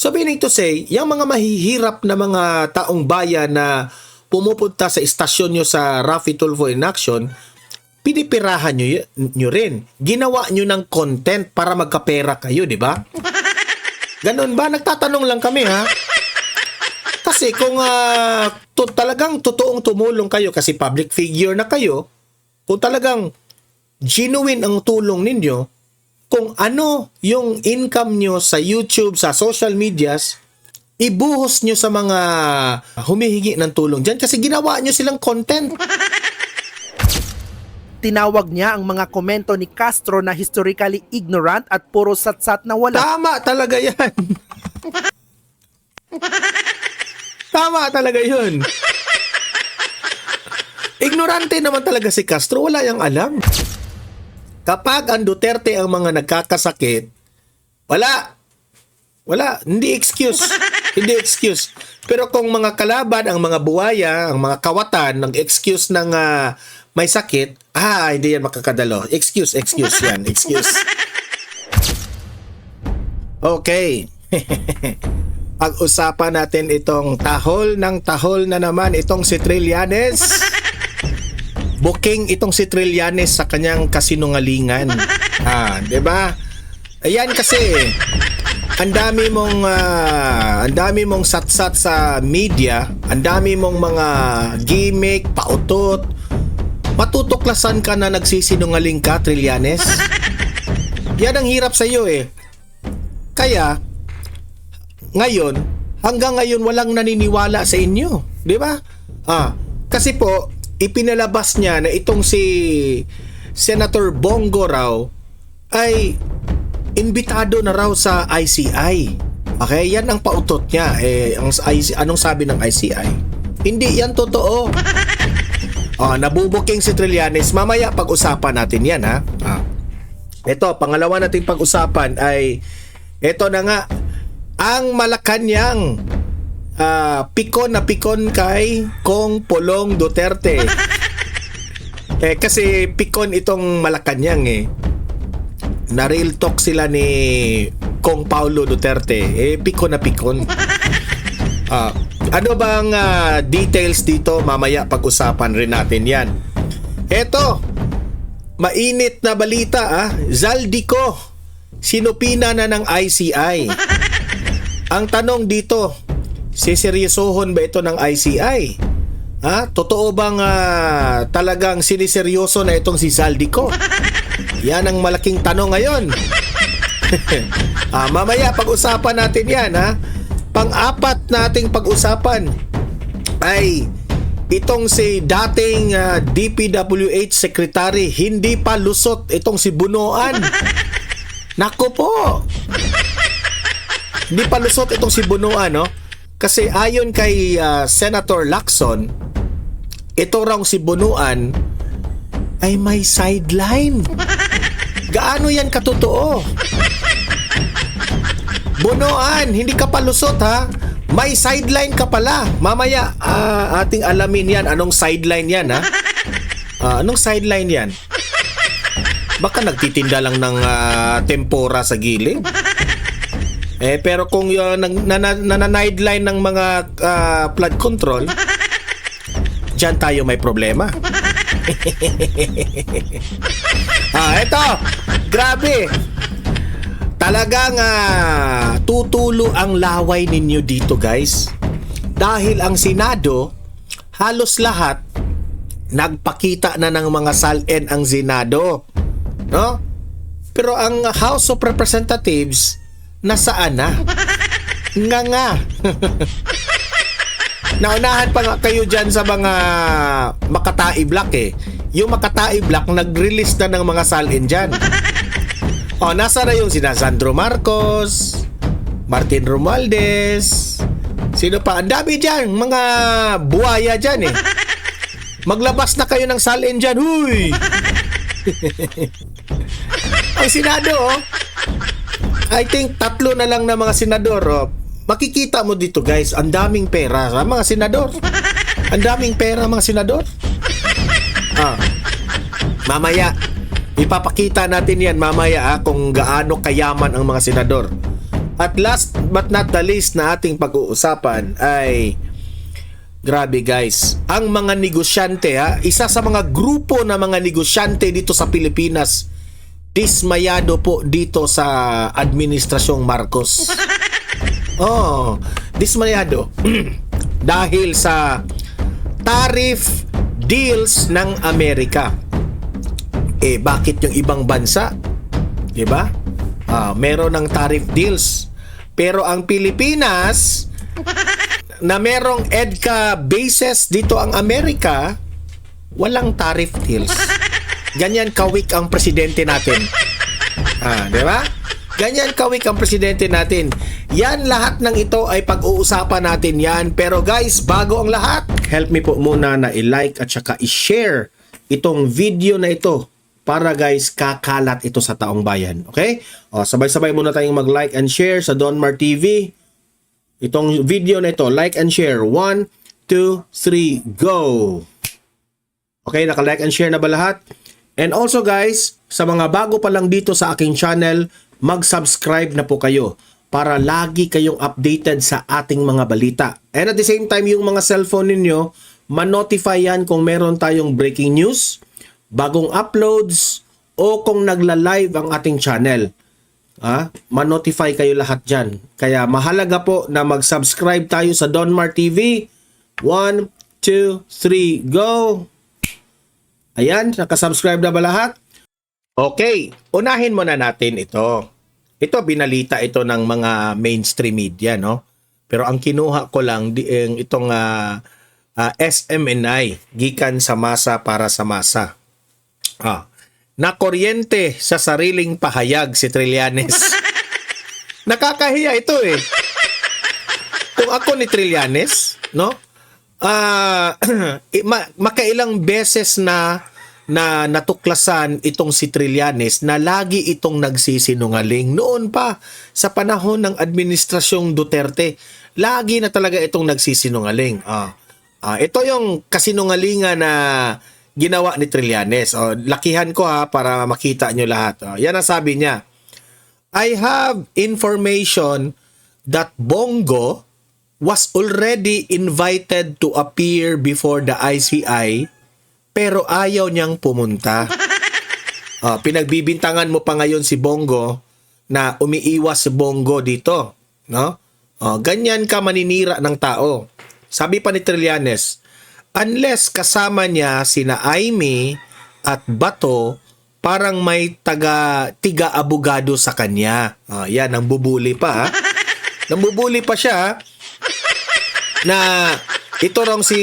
So meaning to say, yung mga mahihirap na mga taong bayan na pumupunta sa istasyon nyo sa Raffy Tulfo in Action, pinipirahan nyo rin. Ginawa nyo ng content para magkapera kayo, di ba? Ganun ba? Nagtatanong lang kami, ha? Kasi kung talagang totoong tumulong kayo kasi public figure na kayo, kung talagang genuine ang tulong ninyo, kung ano yung income nyo sa YouTube, sa social medias, ibuhos nyo sa mga humihingi ng tulong dyan kasi ginawa nyo silang content. Tinawag niya ang mga komento ni Castro na historically ignorant at puro satsat na wala. Tama talaga yan. Tama talaga yun. Ignorante naman talaga si Castro, wala yang alam. Kapag ang Duterte ang mga nagkakasakit, wala, hindi excuse. Hindi excuse. Pero kung mga kalaban, ang mga buhaya, ang mga kawatan, ng excuse ng may sakit, hindi yan makakadalo. Excuse yan, excuse. Okay. Pag-usapan natin itong tahol na naman, itong si Trillanes. Booking itong si Trillanes sa kanyang kasinungalingan. 'Di ba? Ayan kasi ang dami mong satsat sa media, ang dami mong mga gimmick, pautot. Matutuklasan ka na nagsisinungaling ka, Trillanes. Yan ang hirap sa iyo eh. Kaya hanggang ngayon walang naniniwala sa inyo, 'di ba? Kasi po ipinalabas niya na itong si Senator Bongo raw ay imbitado na raw sa ICI. Okay, yan ang pautot niya. Anong sabi ng ICI? Hindi yan totoo. Nabubuking si Trillanes. Mamaya pag-usapan natin yan, ha? Ito, pangalawa nating pag-usapan ay ito na nga, ang Malacanang. Pikon na pikon kay Kong Polong Duterte. Kasi pikon itong Malacanang na real talk sila ni Kong Paulo Duterte. Pikon na pikon. Ano bang details dito? Mamaya pag-usapan rin natin yan. Eto, mainit na balita Zaldico, sinupina na ng ICI. Ang tanong dito, siseryosohon ba ito ng ICI? Totoo bang talagang siniseryoso na itong si Zaldico? Yan ang malaking tanong ngayon. Mamaya pag-usapan natin yan, Pang-apat nating pag-usapan ay itong si dating DPWH Secretary, hindi pa lusot itong si Bunoan. Nako po. Hindi pa lusot itong si Bunoan, no? Kasi ayon kay Senator Lacson, ito raw si Bunuan ay may sideline. Gaano yan katotoo? Bunuan, hindi ka pa lusot, may sideline ka pala. Mamaya ating alamin yan. Anong sideline yan, anong sideline yan? Baka nagtitinda lang ng tempura sa gilid. Pero kung yung nananideline ng mga flood control, dyan tayo may problema. Eto, grabe. Talagang tutulo ang laway ninyo dito, guys. Dahil ang Senado, halos lahat nagpakita na ng mga salin ang Senado, no? Pero ang House of Representatives, nasaan na? Nga. Naunahan pa nga kayo dyan sa mga Makatai Black Yung Makatai Black nag-release na ng mga salin dyan. Nasa na yung sina Sandro Marcos, Martin Romualdez, sino pa? Ang dami dyan, mga buhaya dyan Maglabas na kayo ng salin dyan, huy! Ang Senado, I think 3 na lang na mga senador, makikita mo dito, guys, ang daming pera sa mga senador. Ang daming pera mga senador. Mamaya ipapakita natin yan mamaya kung gaano kayaman ang mga senador. At last but not the least na ating pag-uusapan ay grabe guys, ang mga negosyante isa sa mga grupo na mga negosyante dito sa Pilipinas dismayado po dito sa Administrasyong Marcos. Oh, dismayado dahil sa tariff deals ng Amerika. Bakit yung ibang bansa, 'di ba? Meron ng tariff deals. Pero ang Pilipinas na merong EDCA bases dito ang Amerika, walang tariff deals. Ganyan kawik ang presidente natin. 'Di ba? Ganyan kawik ang presidente natin. Yan, lahat ng ito ay pag-uusapan natin yan. Pero guys, bago ang lahat, help me po muna na i-like at saka i-share itong video na ito para guys, kakalat ito sa taong bayan. Okay? Sabay-sabay muna tayong mag-like and share sa Donmar TV. Itong video na ito, like and share. 1, 2, 3, go! Okay, naka-like and share na ba lahat? And also guys, sa mga bago pa lang dito sa aking channel, mag-subscribe na po kayo para lagi kayong updated sa ating mga balita. And at the same time, yung mga cellphone ninyo, ma-notify yan kung meron tayong breaking news, bagong uploads, o kung nagla-live ang ating channel. Ma-notify kayo lahat dyan. Kaya mahalaga po na mag-subscribe tayo sa Donmar TV. 1, 2, 3, go! Ayan, nakasubscribe na ba lahat? Okay, unahin muna natin ito. Ito, binalita ito ng mga mainstream media, no? Pero ang kinuha ko lang itong SMNI, gikan sa masa para sa masa. Nakuryente sa sariling pahayag si Trillanes. Nakakahiya ito eh. Kung ako ni Trillanes, no? Makailang beses na natuklasan itong si Trillanes na lagi itong nagsisinungaling. Noon pa, sa panahon ng Administrasyong Duterte, lagi na talaga itong nagsisinungaling. Ito yung kasinungalingan na ginawa ni Trillanes. Lakihan ko para makita nyo lahat. Yan ang sabi niya. I have information that Bongo was already invited to appear before the ICI pero ayaw niyang pumunta. Pinagbibintangan mo pa ngayon si Bongo na umiiwas si Bongo dito, no? Ganyan ka maninira ng tao. Sabi pa ni Trillanes, unless kasama niya sina Aimee at Bato, parang may tiga-abogado sa kanya. Yan, nambubuli pa. Nambubuli pa siya na ito raw si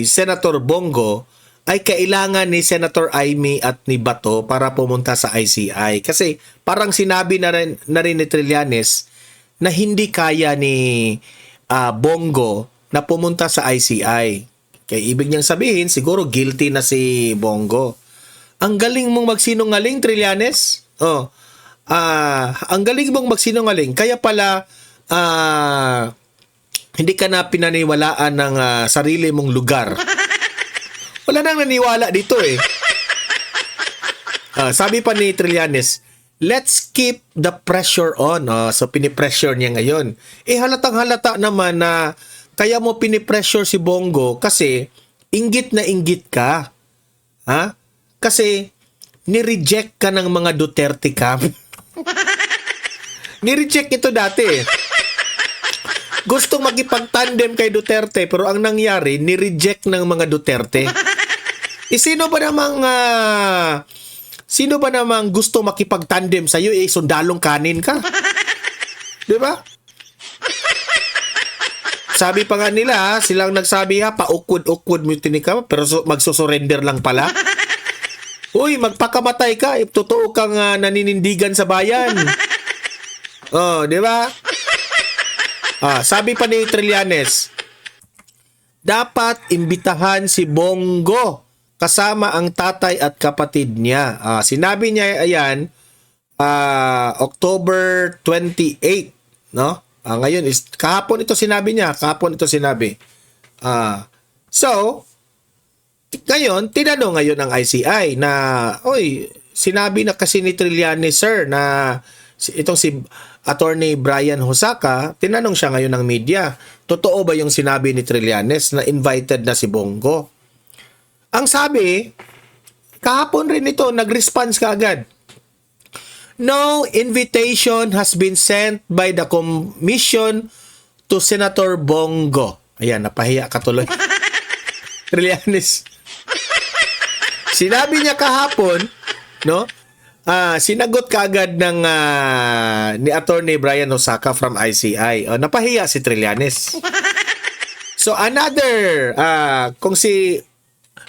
Senator Bongo ay kailangan ni Senator Aimee at ni Bato para pumunta sa ICI. Kasi parang sinabi na rin ni Trillanes na hindi kaya ni Bongo na pumunta sa ICI. Kaya ibig niyang sabihin, siguro guilty na si Bongo. Ang galing mong magsinungaling, Trillanes. Ang galing mong magsinungaling. Kaya pala, hindi ka na pinaniwalaan ng sarili mong lugar. Wala nang naniwala dito eh. Sabi pa ni Trillanes, let's keep the pressure on. So pinipressure niya ngayon. Halatang halata naman na kaya mo pinipressure si Bongo kasi inggit na inggit ka. Kasi ni-reject ka ng mga Duterte camp. Ni-reject ito dati. Gustong makipag-tandem kay Duterte pero ang nangyari, ni-reject ng mga Duterte. Sino ba namang gusto makipag-tandem sa iyo? Sundalong kanin ka. 'Di ba? Sabi pa nga nila, silang nagsabi paukud-ukud mo tinika, pero magsusurrender lang pala. Uy, magpakamatay ka, totoo kang naninindigan sa bayan. 'Di ba? Sabi pa ni Trillanes, dapat imbitahan si Bongo kasama ang tatay at kapatid niya. Sinabi niya ayan, October 28, no? Ngayon is kahapon ito sinabi niya, so ngayon tinanong ngayon ng ICI na, oy, sinabi na kasi ni Trillanes sir na itong si Attorney Brian Hosaka, tinanong siya ngayon ng media, totoo ba yung sinabi ni Trillanes na invited na si Bongo? Ang sabi, kahapon rin ito, nag-response ka agad. No invitation has been sent by the commission to Senator Bongo. Ayan, napahiya ka tuloy. Trillanes. Sinabi niya kahapon, no? Sinagot kaagad ng ni Attorney Brian Hosaka from ICI. Napahiya si Trillanes. So another, kung si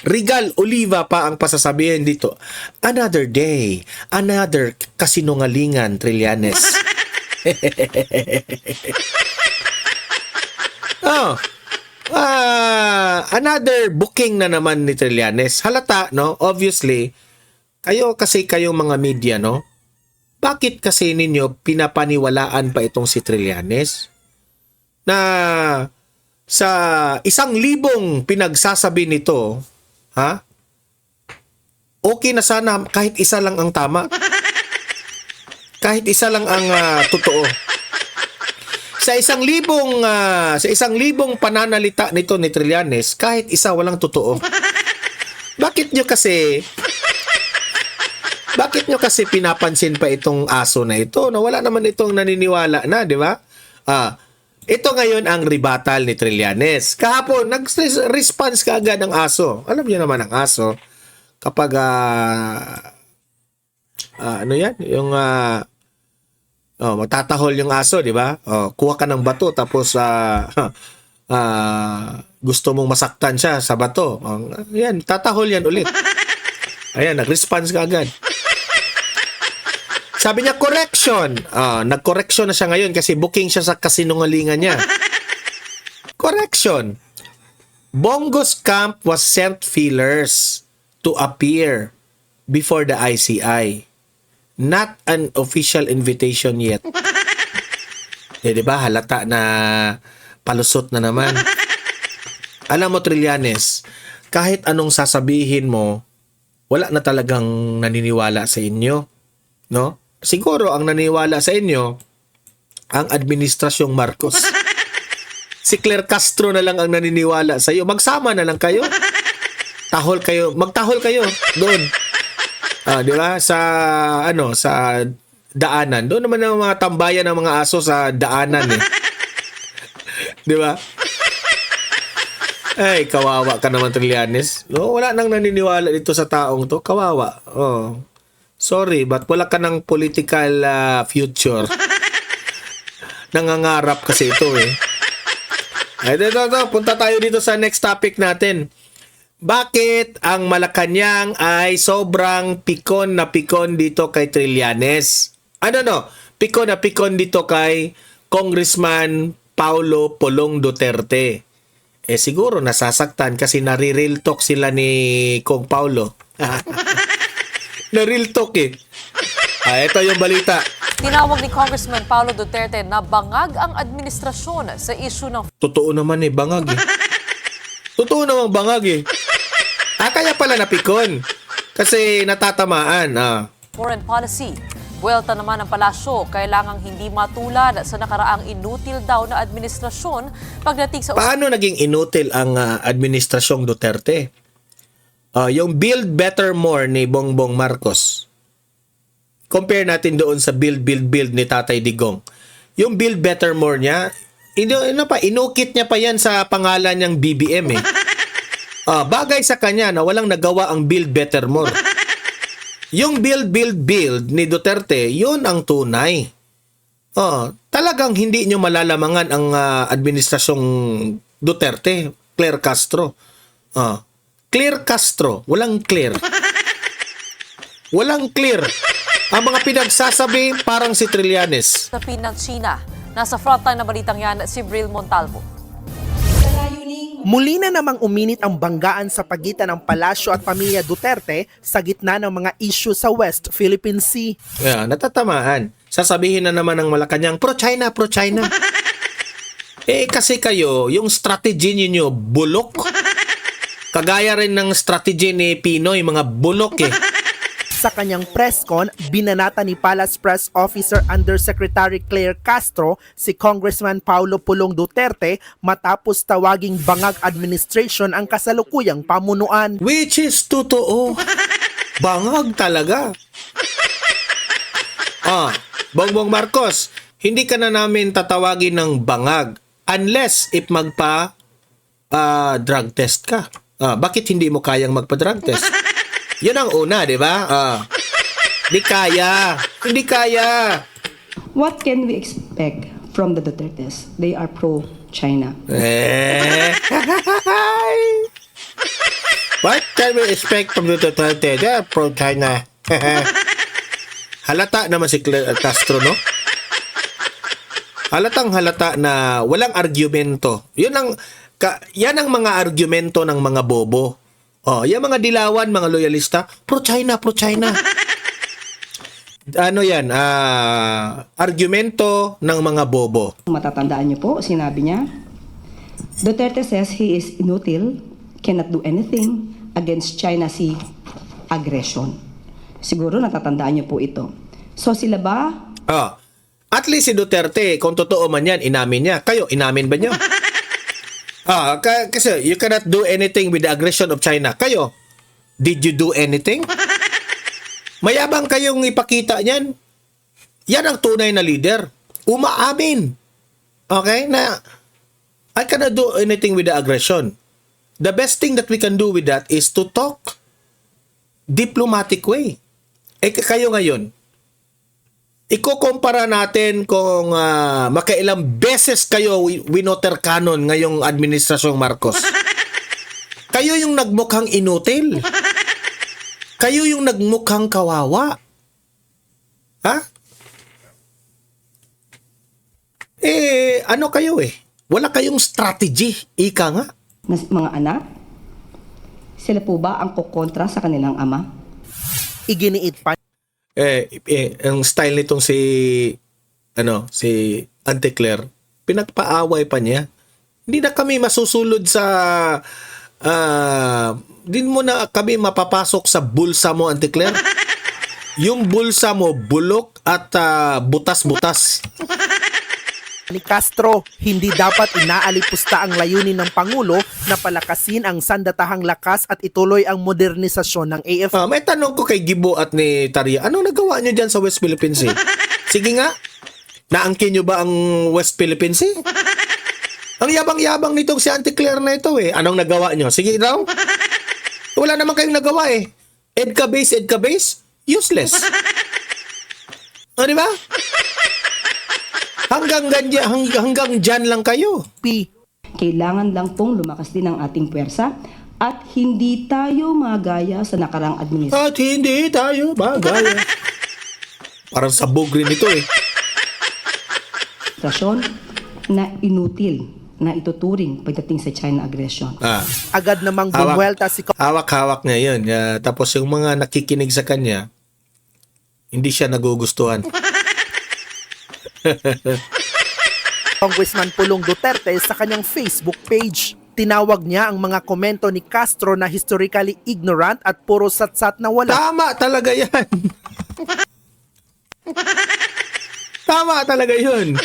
Regal Oliva pa ang pasasabihin dito, another day, another kasinungalingan, Trillanes. Another booking na naman ni Trillanes. Halata, no? Obviously, kayong mga media, no? Bakit kasi ninyo pinapaniwalaan pa itong si Trillanes? Na sa 1,000 pinagsasabi nito, ha? Okay na sana kahit isa lang ang tama. Kahit isa lang ang totoo. Sa 1,000 pananalita nito ni Trillanes, kahit isa walang totoo. Bakit nyo kasi pinapansin pa itong aso na ito? Na wala naman itong naniniwala na, di ba? Ito ngayon ang rebuttal ni Trillanes. Kahapon, nag-response ka agad ng aso. Alam niyo naman ang aso, kapag ano yan? Yung matatahol yung aso, di ba? Kuha ka ng bato tapos gusto mong masaktan siya sa bato. Yan, tatahol yan ulit. Ayan, nag-response ka agad. Sabi niya, correction. Nag-correction na siya ngayon kasi booking siya sa kasinungalingan niya. Correction. Bongo's camp was sent feelers to appear before the ICI. Not an official invitation yet. Di ba? Halata na palusot na naman. Alam mo, Trillanes, kahit anong sasabihin mo, wala na talagang naniniwala sa inyo. No? Siguro ang naniniwala sa inyo ang administrasyong Marcos. Si Claire Castro na lang ang naniniwala sa iyo. Magsama na lang kayo. Magtahol kayo doon. Di ba? Sa daanan. Doon naman ang mga tambayan ng mga aso sa daanan eh. Di ba? Ay, kawawa ka naman, Trillanes. No, wala nang naniniwala dito sa taong to. Kawawa. Sorry, but wala ka ng political future. Nangangarap kasi ito eh. Ay, ito. Punta tayo dito sa next topic natin. Bakit ang Malacanang ay sobrang pikon na pikon dito kay Trillanes? Pikon na pikon dito kay Congressman Paulo Pulong Duterte. Siguro nasasaktan kasi nare-real talk sila ni Kong Paulo. Na-real talk eh. Ito yung balita. Tinawag ni Congressman Paulo Duterte na bangag ang administrasyon sa issue ng Totoo naman bangag eh. Totoo naman bangag eh. Kaya pala napikon. Kasi natatamaan. foreign policy. Buwelta naman ng palasyo, kailangang hindi matulad sa nakaraang inutil daw na administrasyon pagdating sa... Paano naging inutil ang administrasyong Duterte? Yung Build Better More ni Bongbong Marcos. Compare natin doon sa Build ni Tatay Digong. Yung Build Better More niya, inukit niya pa yan sa pangalan niyang BBM eh. Bagay sa kanya na walang nagawa ang Build Better More. Yung build ni Duterte, yun ang tunay. Talagang hindi nyo malalamangan ang administrasyong Duterte, Claire Castro. Claire Castro, walang clear. Walang clear. Ang mga pinagsasabi parang si Trillanes. Sa ng China, nasa frontline na balitang yan si Bril Montalvo. Muli na namang uminit ang banggaan sa pagitan ng palasyo at pamilya Duterte sa gitna ng mga issue sa West Philippine Sea. Natatamaan. Sasabihin na naman ng Malacanang, pro-China. Kasi kayo, yung strategy niyo bulok. Kagaya rin ng strategy ni Pinoy, mga bulok eh. Sa kanyang press con, binanata ni Palace Press Officer Undersecretary Claire Castro si Congressman Paulo Pulong Duterte matapos tawaging bangag administration ang kasalukuyang pamunuan. Which is totoo. Bangag talaga. Bongbong Marcos, hindi ka na namin tatawagin ng bangag unless if drug test ka. Bakit hindi mo kayang magpa-drug test? Yun ang una, di ba? Hindi kaya. Hindi kaya. What can we expect from the Dutertes? They are pro-China. What can we expect from the Duterte? They're pro-China. Halata naman si Castro, no? Halatang halata na walang argumento. Yan ang mga argumento ng mga bobo. Yung mga dilawan, mga loyalista, pro-China, pro-China. Ano yan? Argumento ng mga bobo. Matatandaan niyo po, sinabi niya, Duterte says he is inutil, cannot do anything against China Sea aggression. Siguro natatandaan niyo po ito. So sila ba? At least si Duterte, kung totoo man yan, inamin niya. Kayo, inamin ba niyo? Kasi you cannot do anything with the aggression of China. Kayo, did you do anything? Mayabang kayong ipakita niyan. Yan ang tunay na leader. Umaamin. Okay? Na I cannot do anything with the aggression. The best thing that we can do with that is to talk diplomatic way. Kayo ngayon, ikukumpara natin kung makailang beses kayo winoter canon ngayong administrasyong Marcos. Kayo yung nagmukhang inutil. Kayo yung nagmukhang kawawa. Ha? Ano kayo Wala kayong strategy, ika nga. Mga anak? Sila po ba ang kukontra sa kanilang ama? Iginiit pa Ang style nitong si Auntie Claire, pinagpaaway pa niya. Hindi na kami masusulod sa din mo na kami mapapasok sa bulsa mo, Auntie Claire. Yung bulsa mo bulok at butas-butas. ni Castro, hindi dapat inaalipusta ang layunin ng Pangulo na palakasin ang sandatahang lakas at ituloy ang modernisasyon ng AFP. May tanong ko kay Gibo at ni Taria, anong nagawa nyo dyan sa West Philippine Sea? Sige nga, naangkin nyo ba ang West Philippine Sea? Ang yabang-yabang nitong si Auntie Claire na ito Anong nagawa nyo? Sige raw. Wala naman kayong nagawa EDCA base, useless. Di ba? Hanggang dyan lang kayo. Kailangan lang pong lumakas din ang ating puwersa at hindi tayo magaya sa nakarang administrasyon Parang sabog rin ito na inutil na ituturing pagdating sa China aggression. Agad namang bumuelta si Hawak-hawak niya yun. Tapos yung mga nakikinig sa kanya, hindi siya nagugustuhan. Congressman Pulong Duterte sa kanyang Facebook page. Tinawag niya ang mga komento ni Castro na historically ignorant at puro satsat na wala. Tama talaga yan. Tama talaga yun.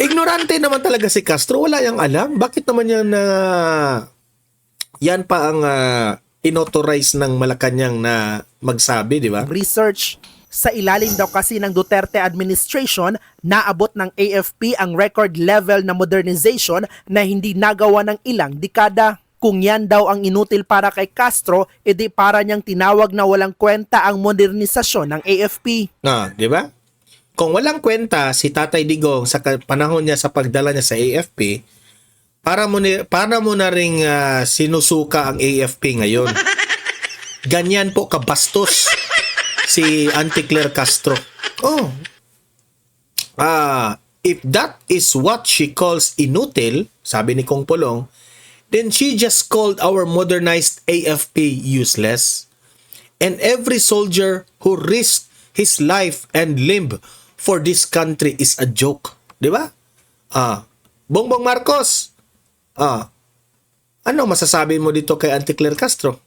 Ignorante naman talaga si Castro. Wala yang alam. Bakit naman yan yan pa ang inauthorize ng Malacanang na magsabi, di ba? Research. Sa ilalim daw kasi ng Duterte administration, naabot ng AFP ang record level na modernization na hindi nagawa ng ilang dekada. Kung yan daw ang inutil para kay Castro, edi para niyang tinawag na walang kwenta ang modernisasyon ng AFP. Di ba? Kung walang kwenta si Tatay Digong sa panahon niya sa pagdala niya sa AFP, para mo na ring sinusuka ang AFP ngayon. Ganyan po kabastos si Auntie Claire Castro. If that is what she calls inutil, sabi ni Kong Pulong, then she just called our modernized AFP useless. And every soldier who risked his life and limb for this country is a joke. Di ba? Bongbong Marcos, ano masasabi mo dito kay Auntie Claire Castro?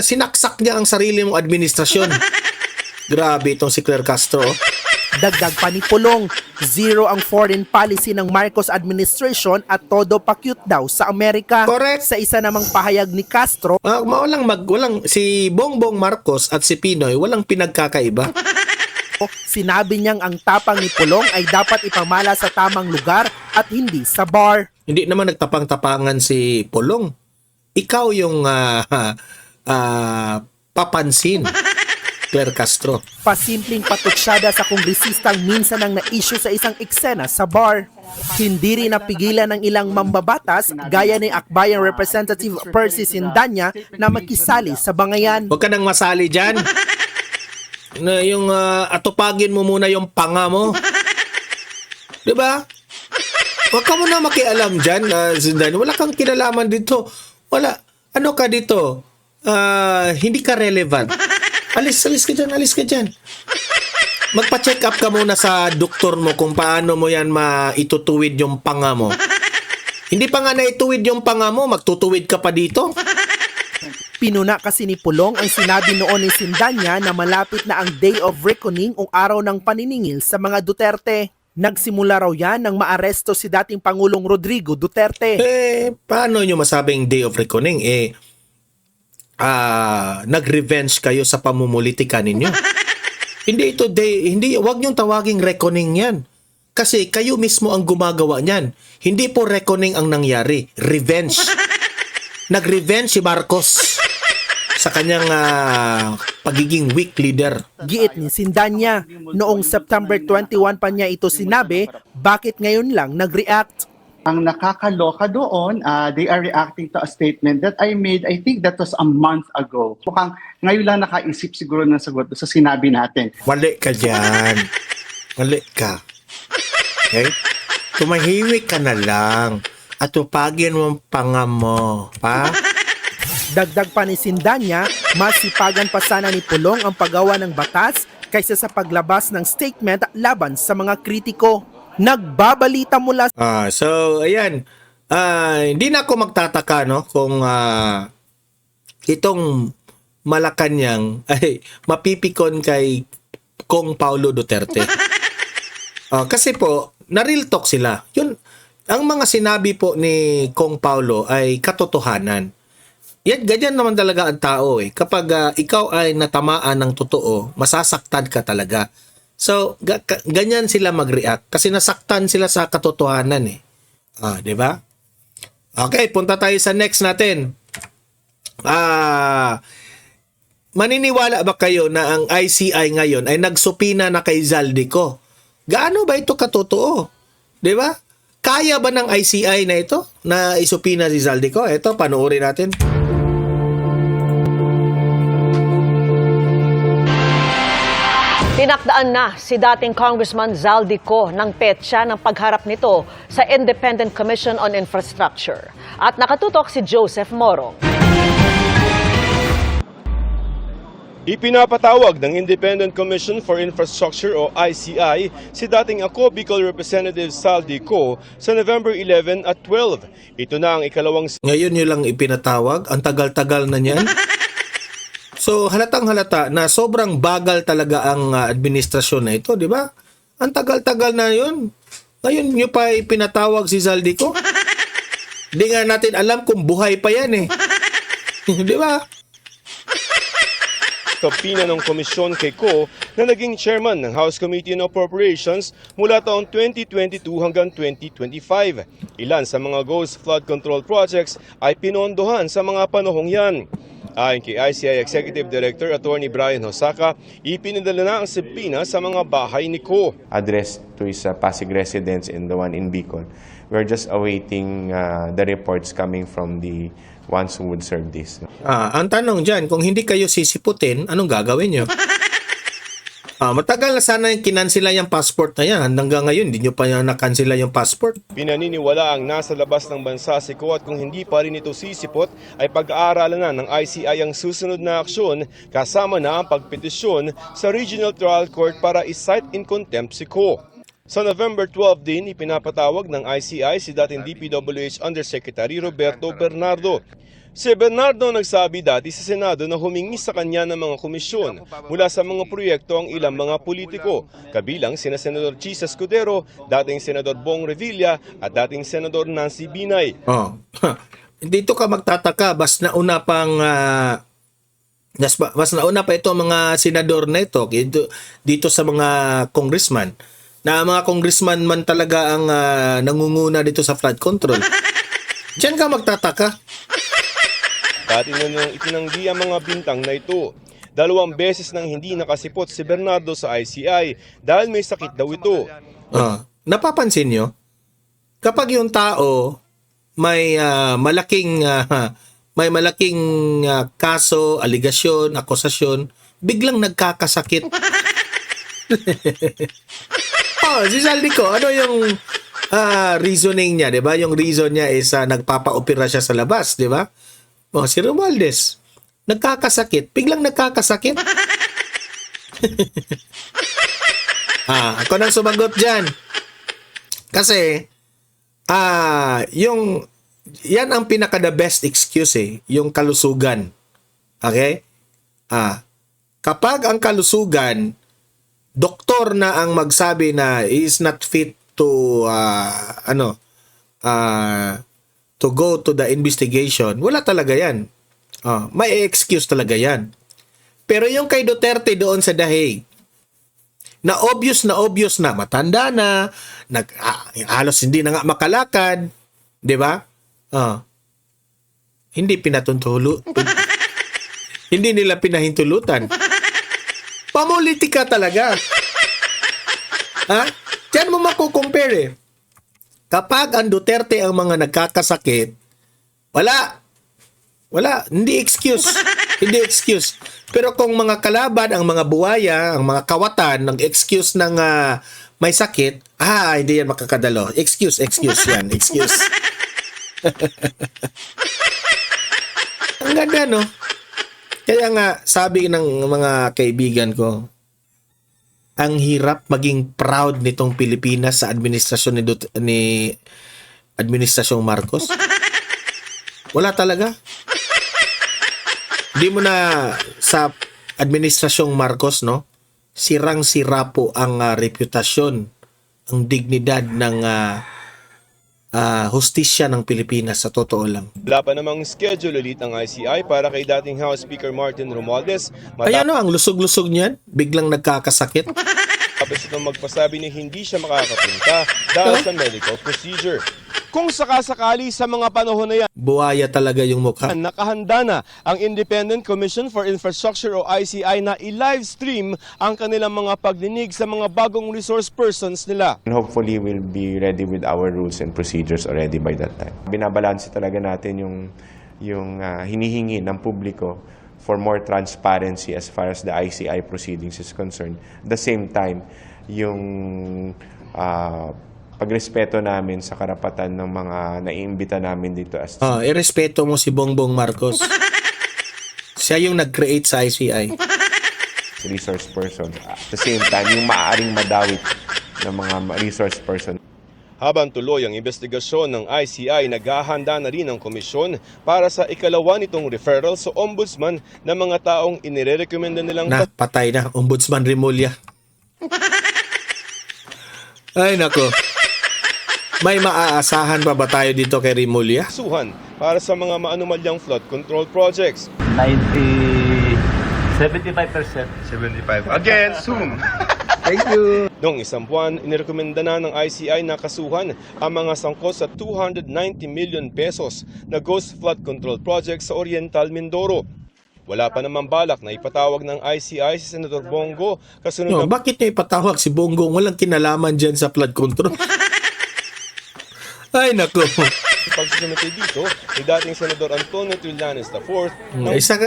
Sinaksak niya ang sarili mong administrasyon. Grabe itong si Claire Castro. Dagdag pa ni Pulong, zero ang foreign policy ng Marcos administration at todo pa-cute daw sa Amerika. Correct. Sa isa namang pahayag ni Castro, Walang si Bongbong Marcos at si Pinoy walang pinagkakaiba. sinabi niyang ang tapang ni Pulong ay dapat ipamala sa tamang lugar at hindi sa bar. Hindi naman nagtapang-tapangan si Pulong. Ikaw yung papansin, Claire Castro. Pasimpleng patutsyada sa kongresistang minsan ang na-issue sa isang eksena sa bar. Hindi rin napigilan ng ilang mambabatas gaya ni Akbayang Representative Percy Sindanya na makisali sa bangayan. Huwag ka nang masali dyan. Atupagin mo muna yung panga mo. Diba? Huwag ka muna makialam dyan, Zindan. Wala kang kinalaman dito. Wala. Ano ka dito? Hindi ka relevant. Alis ka dyan. Magpa-check up ka muna sa doktor mo kung paano mo yan maitutuwid yung panga mo. Hindi pa nga naituwid yung panga mo, magtutuwid ka pa dito. Pinuna kasi ni Pulong ang sinabi noon ni Sindanya na malapit na ang Day of Reckoning o araw ng paniningil sa mga Duterte. Nagsimula raw yan nang maaresto si dating Pangulong Rodrigo Duterte. Paano nyo masabing Day of Reckoning? Nag-revenge kayo sa pamumulitika ninyo. Wag niyong tawaging reckoning yan. Kasi kayo mismo ang gumagawa niyan. Hindi po reckoning ang nangyari. Revenge. Nag-revenge si Marcos sa kanyang pagiging weak leader. Giit ni Sindanya, noong September 21 pa niya ito sinabi, bakit ngayon lang nag-react? Ang nakakaloka doon, they are reacting to a statement that I made, I think that was a month ago. Mukhang ngayon lang nakaisip siguro ng sagot sa sinabi natin. Wali ka dyan. Wali ka. Okay? Tumahimik ka na lang at upagin mo ang panga mo. Pa? Dagdag pa ni Sindanya, mas sipagan pa sana ni Pulong ang paggawa ng batas kaysa sa paglabas ng statement laban sa mga kritiko. Nagbabalita mula So, ayan. Hindi na ako magtataka, no, kung itong Malacanang ay mapipikon kay Kong Paulo Duterte. Kasi po, na-real talk sila. Yun, ang mga sinabi po ni Kong Paulo ay katotohanan. Yan, ganyan naman talaga ang tao. Kapag ikaw ay natamaan ng totoo, masasaktan ka talaga. So, ganyan sila mag-react kasi nasaktan sila sa katotohanan di ba? Okay, punta tayo sa next natin. Maniniwala ba kayo na ang ICI ngayon ay nagsupina na kay Zaldico? Gaano ba ito katotoo? Di ba? Kaya ba ng ICI na ito na isupina si Zaldico? Ito, panoorin natin. Tinakdaan na si dating Congressman Zaldico ng petsa ng pagharap nito sa Independent Commission on Infrastructure. At nakatutok si Joseph Morong. Ipinapatawag ng Independent Commission for Infrastructure o ICI si dating Ako Bicol Representative Zaldico sa November 11 at 12. Ito na ang ikalawang... Ngayon nyo lang ipinatawag? Ang tagal-tagal na niyan? So, halatang-halata na sobrang bagal talaga ang administrasyon na ito, di ba? Ang tagal-tagal na yun. Ngayon nyo pa ipinatawag si Zaldico? Di nga natin alam kung buhay pa yan Di ba? Kapina ng komisyon kay Ko na naging chairman ng House Committee on Appropriations mula taong 2022 hanggang 2025. Ilan sa mga ghost flood control projects ay pinondohan sa mga panahong yan. Ayon kay ICI Executive Director Attorney Brian Hosaka, ipinadala na ang subpoena sa mga bahay ni Ko. Addressed to his Pasig residents and the one in Bicol. We're just awaiting the reports coming from the ones who would serve this. Ang tanong dyan, kung hindi kayo sisiputin, anong gagawin nyo? Matagal na sana yung kinansila yung passport na yan. Hanggang ngayon, hindi nyo pa nakansila yung passport. Pinaniniwala ang nasa labas ng bansa si Ko at kung hindi pa rin ito sisipot, ay pag-aaralan na ng ICI ang susunod na aksyon kasama na ang pagpetisyon sa Regional Trial Court para i-cite in contempt si Ko. Sa November 12 din, ipinapatawag ng ICI si dating DPWH Undersecretary Roberto Bernardo. Si Bernardo nagsabi dati sa Senado na humingi sa kanya ng mga komisyon mula sa mga proyekto ang ilang mga politiko, kabilang sina Senador Chis Escudero, dating Senador Bong Revilla at dating Senador Nancy Binay. Oh. Dito ka magtataka, mas nauna pa ito mga senador na ito dito sa mga congressman. Na mga congressman man talaga ang nangunguna dito sa flood control. Diyan ka magtataka. Dati na itinanggi ang mga bintang na ito. 2 beses nang hindi nakasipot si Bernardo sa ICI dahil may sakit daw ito. Napapansin nyo? Kapag yung tao may malaking kaso, aligasyon, akusasyon, biglang nagkakasakit. Si Saldico, ano yung reasoning niya, 'di ba? Yung reason niya is nagpapa-opera siya sa labas, 'di ba? Si Romualdez, nagkakasakit, biglang nagkakasakit. Ako nang sumagot diyan. Kasi yan ang pinaka the best excuse yung kalusugan. Okay? Kapag ang kalusugan, doktor na ang magsabi na is not fit to to go to the investigation, wala talaga yan. May excuse talaga yan. Pero yung kay Duterte doon sa Dahig, na obvious na, matanda na, halos hindi na nga makalakad, di ba? Hindi hindi nila pinahintulutan. Pamulitika talaga. Diyan mo makukumpare. Kapag ang Duterte ang mga nagkakasakit, wala, hindi excuse. Hindi excuse. Pero kung mga kalaban, ang mga buhaya, ang mga kawatan, ng excuse ng may sakit, hindi yan makakadalo. Excuse yan. Excuse. Ang ganda, no? Kaya nga, sabi ng mga kaibigan ko, ang hirap maging proud nitong Pilipinas sa administrasyon ni Administrasyong Marcos. Wala talaga. Hindi mo na sa Administrasyong Marcos, no? Sirang-sira po ang reputasyon, ang dignidad ng hustisya ng Pilipinas, sa totoo lang. Wala pa namang schedule ulit ang ICI para kay dating House Speaker Martin Romualdez. Kaya ang lusog-lusog niyan, biglang nagkakasakit. Tapos itong magpasabi na hindi siya makakapunta dahil sa medical procedure. Kung sakasakali sa mga panahon na yan, Buhaya talaga yung mukha. nakahanda na ang Independent Commission for Infrastructure o ICI na i-livestream ang kanilang mga pagdinig sa mga bagong resource persons nila. And hopefully, we'll be ready with our rules and procedures already by that time. Binabalanse talaga natin yung hinihingi ng publiko for more transparency as far as the ICI proceedings is concerned. At the same time, yung pagrespeto namin sa karapatan ng mga naiimbita namin dito as Irespeto mo si Bongbong Marcos. Siya yung nag-create sa ICI. resource person. At the same time, yung maaaring madawit ng mga resource person. Habang tuloy ang investigasyon ng ICI, naghahanda na rin ang komisyon para sa ikalawa nitong referral sa ombudsman ng mga taong inirekomenda nilang Patay na, Ombudsman Remulla. Ay, nako. May maaasahan pa ba tayo dito kay Remulla? kasuhan para sa mga maanumalyang flood control projects. 75%. 75. Again, soon. Thank you. Noong isang buwan, inirekomenda na ng ICI na kasuhan ang mga sangkot sa 290 million pesos na ghost flood control project sa Oriental Mindoro. Wala pa naman balak na ipatawag ng ICI si Senador Bongo kasunod ng Bakit niya ipatawag si Bongbong? Walang kinalaman dyan sa flood control. Ay, nako. pagsusumite dito ni dating Senador Antonio Trillanes IV.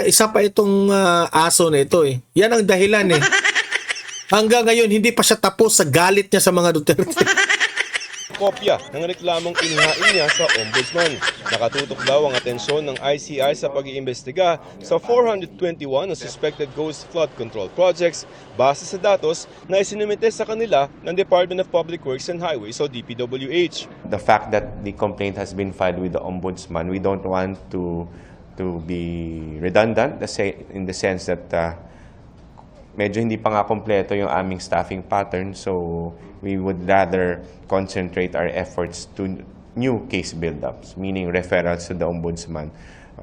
Isa pa itong aso na ito eh. Yan ang dahilan eh. Hanggang ngayon, hindi pa siya tapos sa galit niya sa mga Duterte. Kopya ng reklamong inihain niya sa ombudsman. Nakatutok daw ang atensyon ng ICI sa pag-iimbestiga sa 421 na suspected ghost flood control projects base sa datos na isinumite sa kanila ng Department of Public Works and Highways o DPWH. The fact that the complaint has been filed with the ombudsman, we don't want to be redundant in the sense that medyo hindi pa nga kompleto yung aming staffing pattern, so we would rather concentrate our efforts to new case build-ups, meaning referrals to the Ombudsman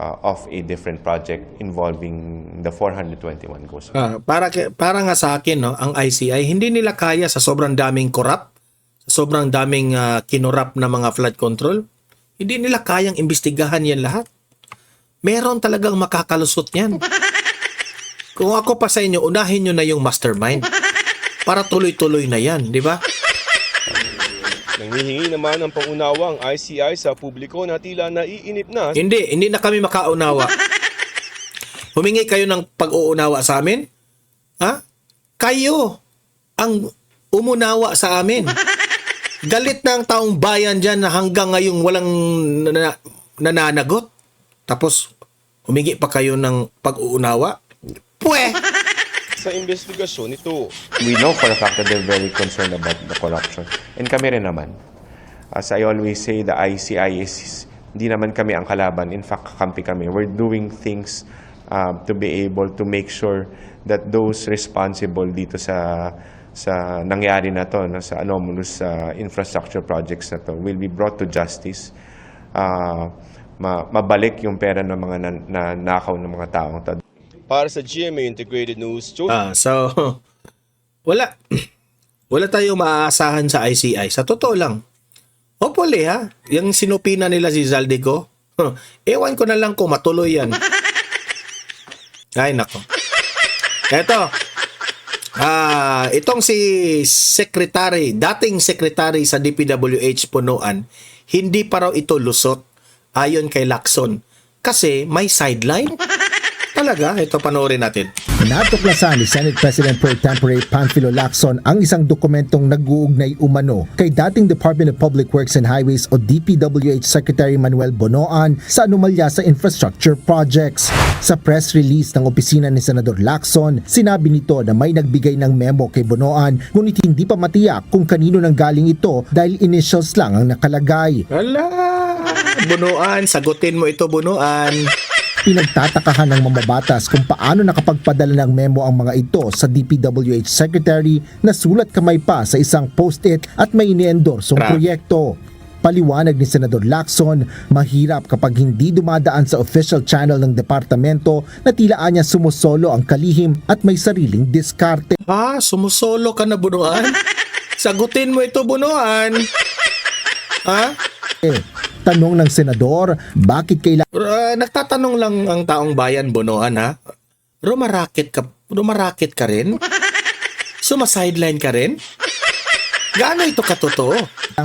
of a different project involving the 421 ghosts. Para nga sa akin, no, ang ICI, hindi nila kaya sa sobrang daming corrupt, sa sobrang daming kinurap na mga flood control, hindi nila kayang imbestigahan yan lahat. Meron talagang makakalusot yan. Kung ako pa sa inyo, unahin nyo na yung mastermind para tuloy-tuloy na yan, di ba? Nanghihingi naman ng pangunawa ang ICI sa publiko na tila naiinip na. Hindi na kami makaunawa. Humingi kayo ng pag-uunawa sa amin? Ha? Kayo ang umunawa sa amin. Galit na ang taong bayan dyan na hanggang ngayong walang nananagot. Tapos, humingi pa kayo ng pag-uunawa? Pwe! Sa investigasyon ito. We know for a fact that they're very concerned about the corruption. And kami rin naman. As I always say, the ICI is, hindi naman kami ang kalaban. In fact, kakampi kami. We're doing things to be able to make sure that those responsible dito sa nangyari na to, no, sa anomalous infrastructure projects na to, will be brought to justice. Mabalik yung pera ng mga nakaw ng mga taong to. Para sa GMA Integrated News, So, wala tayong maaasahan sa ICI. Sa totoo lang. Hopefully, ha? Yung sinupina nila si Zaldico, ewan ko na lang kung matuloy yan. Ay, nako. Eto. Itong si dating secretary sa DPWH Punuan, hindi pa raw ito lusot ayon kay Lacson. Kasi may sideline. Talaga? Ito, panoorin natin. Natuklasan ni Senate President Pro Tempore Panfilo Lacson ang isang dokumentong nag-uugnay umano kay dating Department of Public Works and Highways o DPWH Secretary Manuel Bonoan sa anomalya sa infrastructure projects. Sa press release ng opisina ni Senador Lacson, sinabi nito na may nagbigay ng memo kay Bonoan ngunit hindi pa matiyak kung kanino nang galing ito dahil initials lang ang nakalagay. Hala! Bunuan, sagutin mo ito, Bunuan. Pinagtatakahan ng mamabatas kung paano nakapagpadala ng memo ang mga ito sa DPWH Secretary na sulat kamay pa sa isang post-it at may iniendorsong proyekto. Paliwanag ni Senador Lacson, mahirap kapag hindi dumadaan sa official channel ng departamento na tilaan niya sumusolo ang kalihim at may sariling diskarte. Sumusolo ka na, Bunuan? Sagutin mo ito, Bunuan. Tanong ng senador, bakit kailangan nagtatanong lang ang taong bayan, Bonoan, ha? Rumaraket ka rin? Sumasideline ka rin? Gaano ito katotoo?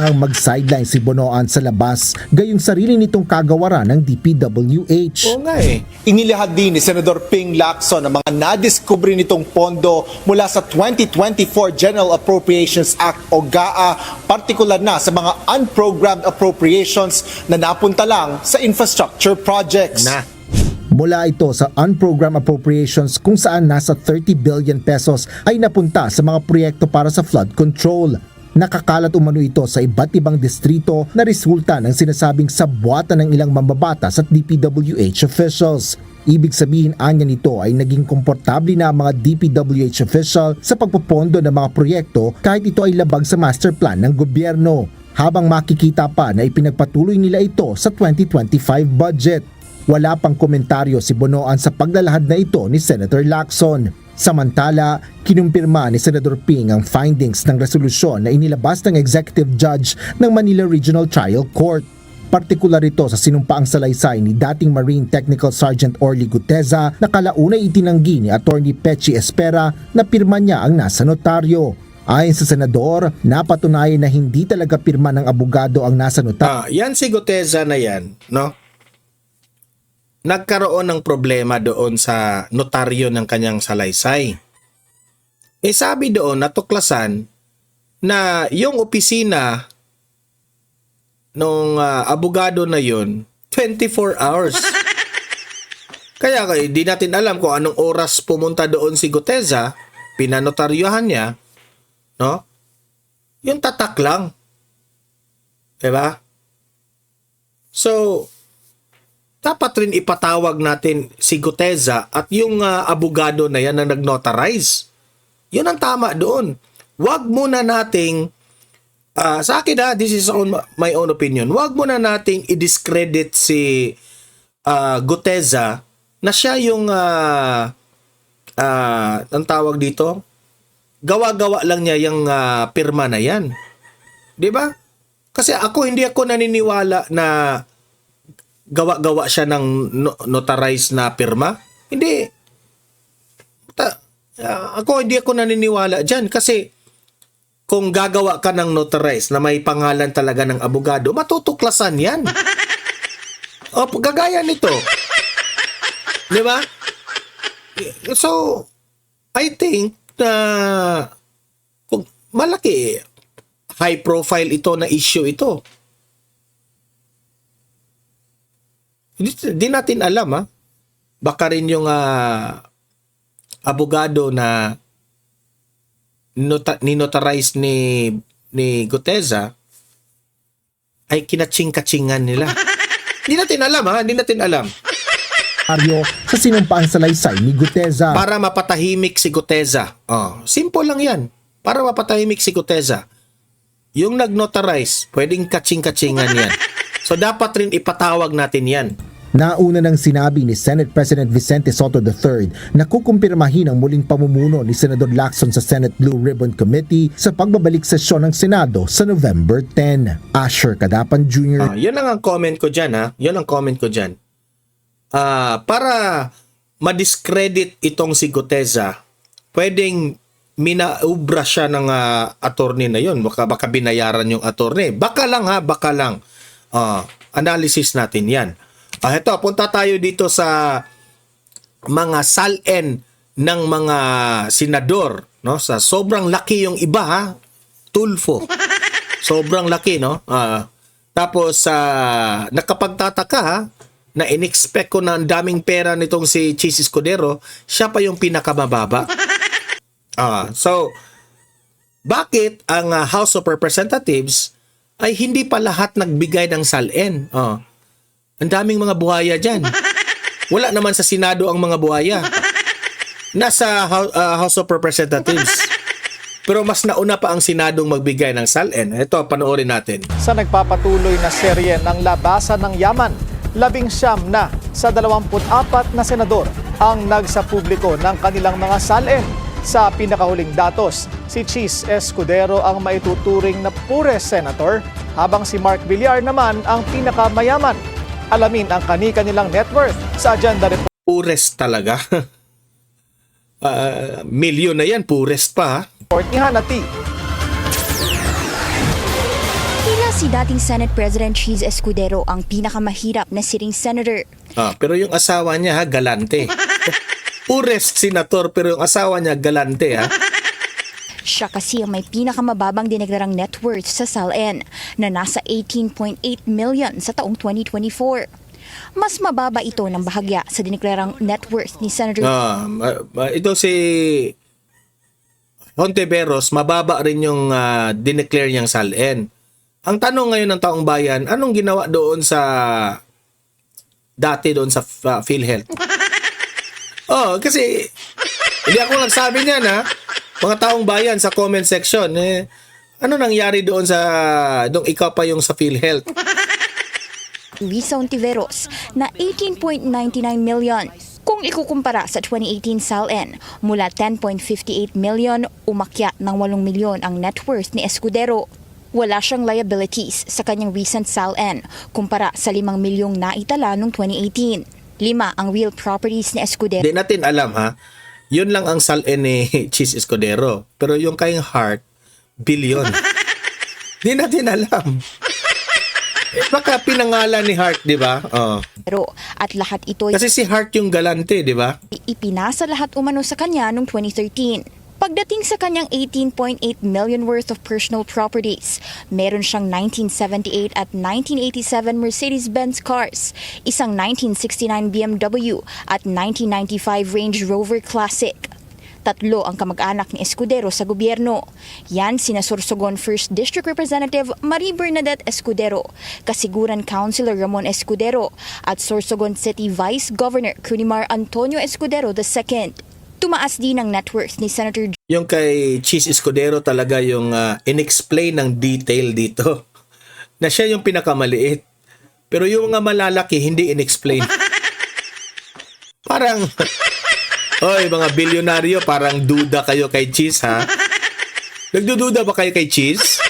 ang mag-sideline si Bonoan sa labas, gayong sarili nitong kagawaran ng DPWH. Oo nga eh. Inilahad din ni Senador Ping Lacson ang mga nadiskubre nitong pondo mula sa 2024 General Appropriations Act o GAA, partikular na sa mga unprogrammed appropriations na napunta lang sa infrastructure projects. Mula ito sa unprogrammed appropriations kung saan nasa 30 billion pesos ay napunta sa mga proyekto para sa flood control. Nakakalat umano ito sa iba't ibang distrito na resulta ng sinasabing sabwatan ng ilang mambabatas at DPWH officials. Ibig sabihin anya nito ay naging komportable na ang mga DPWH official sa pagpopondo ng mga proyekto kahit ito ay labag sa master plan ng gobyerno. Habang makikita pa na ipinagpatuloy nila ito sa 2025 budget. Wala pang komentaryo si Bonoan sa paglalahad na ito ni Senator Lacson. Samantala, kinumpirma ni Senator Ping ang findings ng resolusyon na inilabas ng Executive Judge ng Manila Regional Trial Court. Partikular ito sa sinumpaang salaysay ni dating Marine Technical Sergeant Orly Guteza na kalaunay itinanggi ni Attorney Pechi Espera na pirma niya ang nasa notaryo. Ayon sa senador, napatunayan na hindi talaga pirma ng abogado ang nasa notaryo. Yan si Guteza na yan, no? Nagkaroon ng problema doon sa notaryo ng kanyang salaysay. Sabi doon, natuklasan na yung opisina nung abogado na yun, 24 hours. Kaya di natin alam kung anong oras pumunta doon si Guteza, pinanotaryohan niya, no? Yung tatak lang. Diba? So, dapat rin ipatawag natin si Guteza at yung abogado na yan na nag-notarize. Yun ang tama doon. Wag muna nating, sa akin this is my own opinion, wag muna nating i-discredit si Guteza na siya yung, ang tawag dito, gawa-gawa lang niya yung pirma na yan. Di ba? Kasi hindi ako naniniwala na gawa-gawa siya ng notarized na pirma. Hindi. Hindi ako naniniwala dyan kasi kung gagawa ka ng notarized na may pangalan talaga ng abogado, matutuklasan yan. Gagaya nito. Di ba? So, I think na malaki, high profile ito na issue ito. Di natin alam baka rin yung abogado na ninotarize ni Guteza ay kinatsing-katsingan nila. Hindi natin alam hindi natin alam. Sa sinumpaan salaysay ni Guteza. Para mapatahimik si Guteza. Simple lang yan. Para mapatahimik si Guteza. Yung nag-notarize, pwedeng katsing-katsingan yan. So dapat rin ipatawag natin yan. Nauna nang sinabi ni Senate President Vicente Sotto III na kukumpirmahin ang muling pamumuno ni Senador Lacson sa Senate Blue Ribbon Committee sa pagbabalik sesyon ng Senado sa November 10. Asher Cadapan Jr. Yun lang ang comment ko dyan. Yun ang comment ko dyan. Para ma-discredit itong si Guteza, pwedeng minaubra siya ng attorney na yun. Baka binayaran yung attorney. Baka lang. Analysis natin yan. Ito, punta tayo dito sa mga SALN ng mga senador. No? Sa sobrang laki yung iba, Tulfo. Sobrang laki, no? Tapos, nakapagtataka, na in-expect ko na ang daming pera nitong si Chis Escudero, siya pa yung pinakamababa. So, bakit ang House of Representatives ay hindi pa lahat nagbigay ng SALN? Ang daming mga buhaya dyan. Wala naman sa Senado ang mga buhaya. Nasa House of Representatives. Pero mas nauna pa ang Senadong magbigay ng SALN. Ito, panoorin natin. Sa nagpapatuloy na serye ng labasan ng yaman, 19 na sa 24 na senador ang nagsapubliko ng kanilang mga SALN. Sa pinakahuling datos, si Chis Escudero ang maituturing na poorest senator, habang si Mark Villar naman ang pinakamayaman. Alamin ang kani-kanilang net worth sa Agenda Report. Poorest talaga. Milyon na yan, poorest pa. Ni Hannah T. Tila si dating Senate President Chis Escudero ang pinakamahirap na sitting senator. Pero yung asawa niya, galante. Poorest senator, pero yung asawa niya, galante. Siya kasi ang may pinakamababang dineklarang net worth sa SALN na nasa 18.8 million sa taong 2024. Mas mababa ito ng bahagya sa dineklarang net worth ni Senator. Ito si Hontiveros, mababa rin yung dineclare niyang SALN. Ang tanong ngayon ng taong bayan, anong ginawa doon sa dati doon sa PhilHealth? Kasi hindi ako nagsabi niyan mga taong bayan sa comment section, ano nangyari doon nung ikaw pa yung sa PhilHealth? Luisa Ontiveros na 18.99 million. Kung ikukumpara sa 2018 SALN, mula 10.58 million, umakyat ng 8 milyon ang net worth ni Escudero. Wala siyang liabilities sa kanyang recent SALN kumpara sa 5 milyong naitala noong 2018. 5 ang real properties ni Escudero. Hindi natin alam Yun lang ang SALN ni Chis Escudero. Pero yung kay Hart, billion. Hindi natin alam. Baka pinangalan ni Hart, di ba? Pero at lahat ito kasi si Hart yung galante, di ba? Ipinasa lahat umano sa kanya noong 2013. Pagdating sa kanyang 18.8 million worth of personal properties, meron siyang 1978 at 1987 Mercedes-Benz cars, isang 1969 BMW at 1995 Range Rover Classic. Tatlo ang kamag-anak ni Escudero sa gobyerno. Yan sina Sorsogon 1st District Representative Marie Bernadette Escudero, Kasiguran Councilor Ramon Escudero, at Sorsogon City Vice Governor Cunimar Antonio Escudero II. Tumaas din ang net worth ni Senator Yung kay Cheese Escudero talaga yung inexplain ng detail dito. Na siya yung pinakamaliit. Pero yung mga malalaki, hindi inexplain. Parang, oy, mga bilyonaryo, parang duda kayo kay Cheese, ha? Nagdududa ba kayo kay Cheese?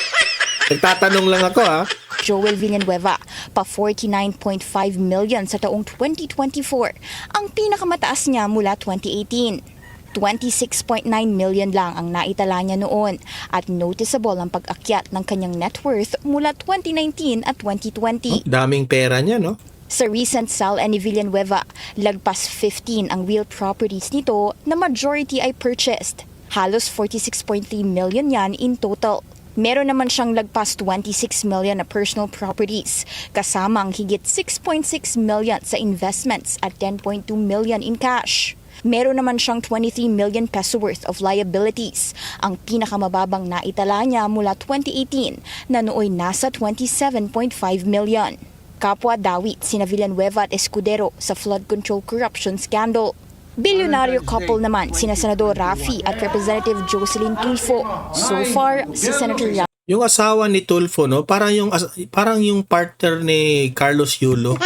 Nagtatanong lang ako, ha? Joel Villanueva, pa 49.5 million sa taong 2024, ang pinakamataas niya mula 2018. 26.9 million lang ang naitala niya noon at noticeable ang pag-akyat ng kanyang net worth mula 2019 at 2020. Daming pera niya, no? Sa recent sale ni Villanueva, lagpas 15 ang real properties nito na majority ay purchased. Halos 46.3 million yan in total. Meron naman siyang lagpas 26 million na personal properties, kasama ang higit 6.6 million sa investments at 10.2 million in cash. Meron naman siyang 23 million peso worth of liabilities, ang pinakamababang naitala niya mula 2018 na nooy nasa 27.5 million. Kapwa dawit sina Villanueva at Escudero sa flood control corruption scandal. Bilyonaryo couple naman sina Senador Raffy at Representative Jocelyn Tulfo. So far, si Senator Yung asawa ni Tulfo, no? Parang yung partner ni Carlos Yulo.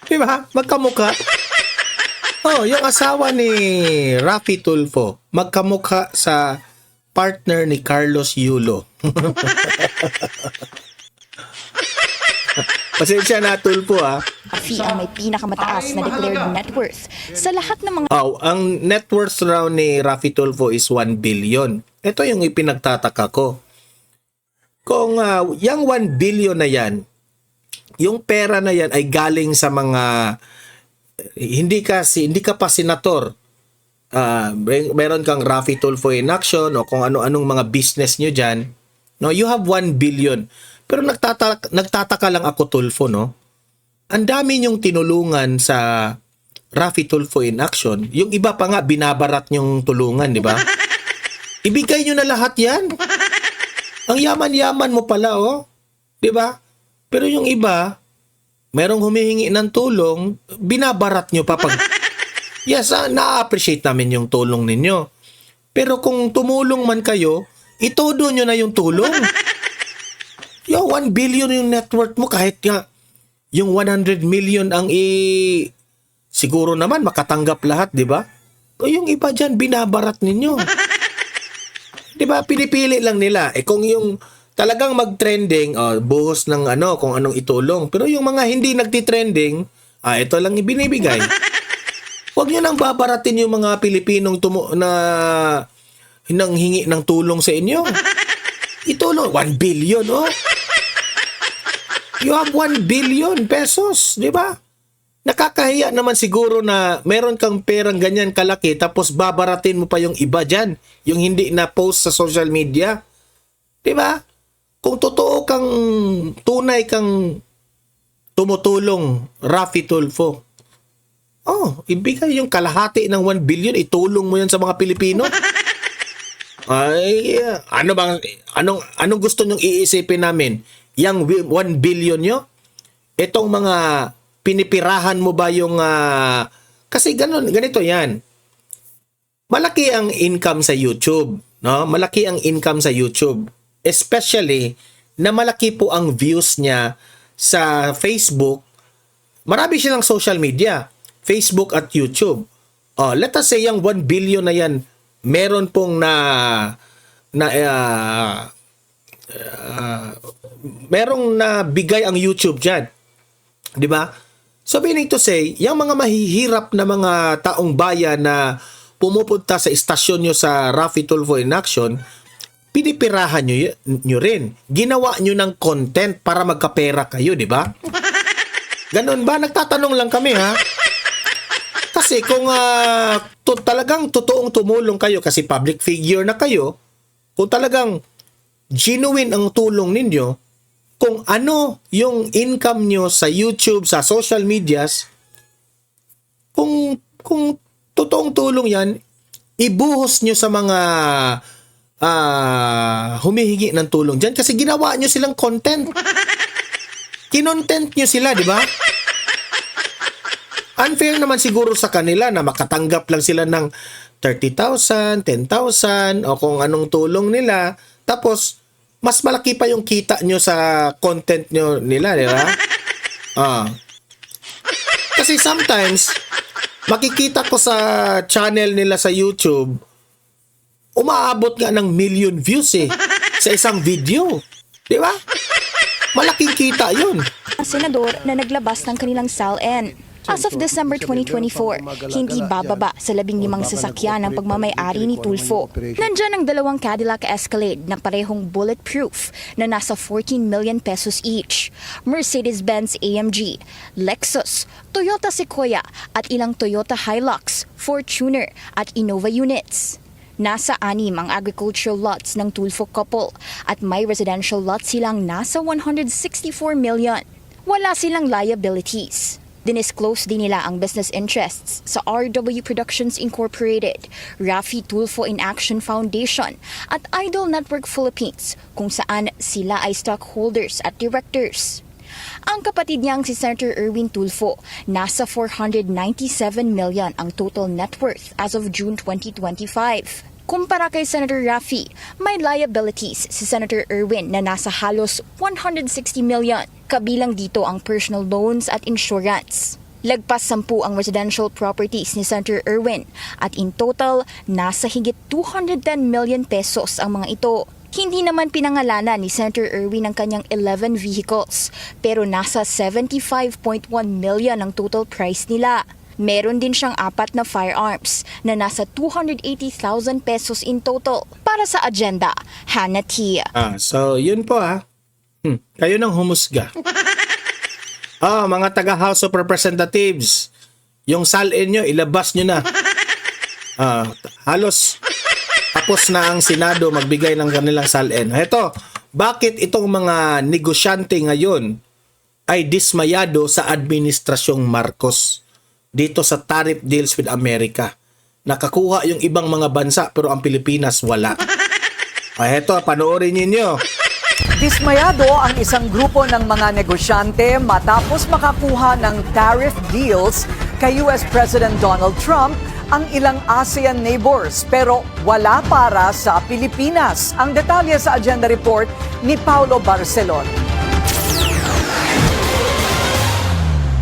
Di ba? Magkamukha. Oh, yung asawa ni Raffy Tulfo, magkamukha sa partner ni Carlos Yulo. Pasensya na, Tulfo, ha? Raffy ang may pinakamataas na declared net worth sa lahat ng mga... Ang net worth raw ni Raffy Tulfo is 1 billion. Ito yung ipinagtataka ko. Kung yung 1 billion na yan, yung pera na yan ay galing sa mga... Hindi ka pa senator. Meron kang Raffy Tulfo in action o kung ano-anong mga business nyo dyan. No, you have 1 billion. Pero nagtataka lang ako, Tulfo, no? Ang dami nyong tinulungan sa Raffy Tulfo in action. Yung iba pa nga, binabarat nyong tulungan, di ba? Ibigay nyo na lahat yan. Ang yaman-yaman mo pala, oh. Di ba? Pero yung iba, merong humihingi ng tulong, binabarat nyo pa pag... Yes, na-appreciate namin yung tulong ninyo. Pero kung tumulong man kayo, itodo nyo na yung tulong. Yung 1 billion yung net worth mo, kahit nga yung 100 million ang siguro naman makatanggap lahat, di ba? O yung iba dyan, binabarat ninyo. Di ba? Pinipili lang nila. Kung yung talagang mag-trending, buhos ng kung anong itulong. Pero yung mga hindi nagti-trending, ito lang ibinibigay. Huwag nyo nang babaratin yung mga Pilipinong hinanghingi ng tulong sa inyo. Itulong, 1 billion, oh. You have 1 billion pesos, di ba? Nakakahiya naman siguro na meron kang perang ganyan kalaki tapos babaratin mo pa yung iba dyan, yung hindi na post sa social media. Di ba? Kung totoo kang, tunay kang tumutulong, Raffy Tulfo, ibigay yung kalahati ng 1 billion, itulong mo yan sa mga Pilipino. Ay, anong gusto nyong iisipin namin? Yang 1 billion nyo? Itong mga pinipirahan mo ba yung... kasi ganito yan. Malaki ang income sa YouTube. No? Malaki ang income sa YouTube. Especially na malaki po ang views niya sa Facebook. Marami silang social media. Facebook at YouTube. Let us say yung 1 billion na yan, meron pong merong nabigay ang YouTube dyan. Di ba? So meaning to say, yung mga mahihirap na mga taong bayan na pumupunta sa istasyon nyo sa Raffy Tulfo in action, pinipirahan nyo rin. Ginawa nyo ng content para magkapera kayo, di ba? Ganon ba? Nagtatanong lang kami, ha? Kasi kung talagang totoong tumulong kayo kasi public figure na kayo, kung talagang genuine ang tulong ninyo, kung ano yung income nyo sa YouTube, sa social medias, kung totoong tulong yan, ibuhos nyo sa mga humihingi ng tulong dyan kasi ginawa nyo silang content. Kinontent nyo sila, di ba? Unfair naman siguro sa kanila na makatanggap lang sila ng 30,000, 10,000 o kung anong tulong nila. Tapos, mas malaki pa yung kita nyo sa content nyo nila, di ba? Kasi sometimes, makikita ko sa channel nila sa YouTube, umaabot nga ng million views sa isang video. Di ba? Malaking kita yun. Senador na naglabas ng kanilang SALN. As of December 2024, hindi bababa sa 15 sasakyan ng pagmamay-ari ni Tulfo. Nandyan ang 2 Cadillac Escalade na parehong bulletproof na nasa 14 million pesos each, Mercedes-Benz AMG, Lexus, Toyota Sequoia at ilang Toyota Hilux, Fortuner at Innova units. Nasa 6 ang agricultural lots ng Tulfo couple at may residential lots silang nasa 164 million. Wala silang liabilities. Dinisclose din nila ang business interests sa RW Productions Incorporated, Rafi Tulfo in Action Foundation at Idol Network Philippines kung saan sila ay stockholders at directors. Ang kapatid niyang si Senator Erwin Tulfo, nasa 497 million ang total net worth as of June 2025. Kumpara kay Senator Rafi, may liabilities si Senator Erwin na nasa halos 160 million. Kabilang dito ang personal loans at insurance. Lagpas 10 ang residential properties ni Senator Erwin at in total, nasa higit 210 million pesos ang mga ito. Hindi naman pinangalanan ni Senator Erwin ang kanyang 11 vehicles, pero nasa 75.1 million ang total price nila. Meron din siyang 4 na firearms na nasa 280,000 pesos in total. Para sa agenda, Hannah T. So yun po kayo nang humusga. Mga taga House of Representatives, yung SALN nyo, ilabas nyo na. Halos tapos na ang Senado magbigay ng kanilang SALN. Heto, bakit itong mga negosyante ngayon ay dismayado sa Administrasyong Marcos dito sa tariff deals with America? Nakakuha yung ibang mga bansa pero ang Pilipinas wala. Heto, panoorin ninyo. Dismayado ang isang grupo ng mga negosyante matapos makakuha ng tariff deals kay US President Donald Trump ang ilang ASEAN neighbors pero wala para sa Pilipinas. Ang detalye sa agenda report ni Paulo Barcelon.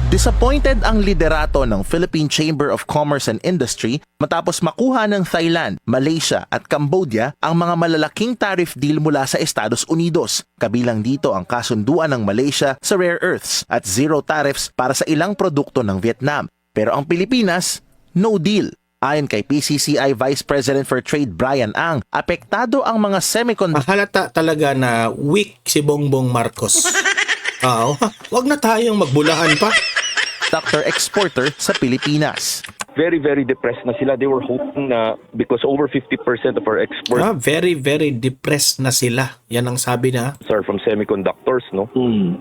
Disappointed ang liderato ng Philippine Chamber of Commerce and Industry matapos makuha ng Thailand, Malaysia at Cambodia ang mga malalaking tariff deal mula sa Estados Unidos. Kabilang dito ang kasunduan ng Malaysia sa rare earths at zero tariffs para sa ilang produkto ng Vietnam. Pero ang Pilipinas, no deal. Ayon kay PCCI Vice President for Trade Brian Ang, apektado ang mga semiconductor. Halata talaga na weak si Bongbong Marcos. Wag na tayong magbulahan pa. Doctor exporter sa Pilipinas. Very, very depressed na sila. They were hoping na because over 50% of our exports very, very depressed na sila. Yan ang sabi na. are from semiconductors, no?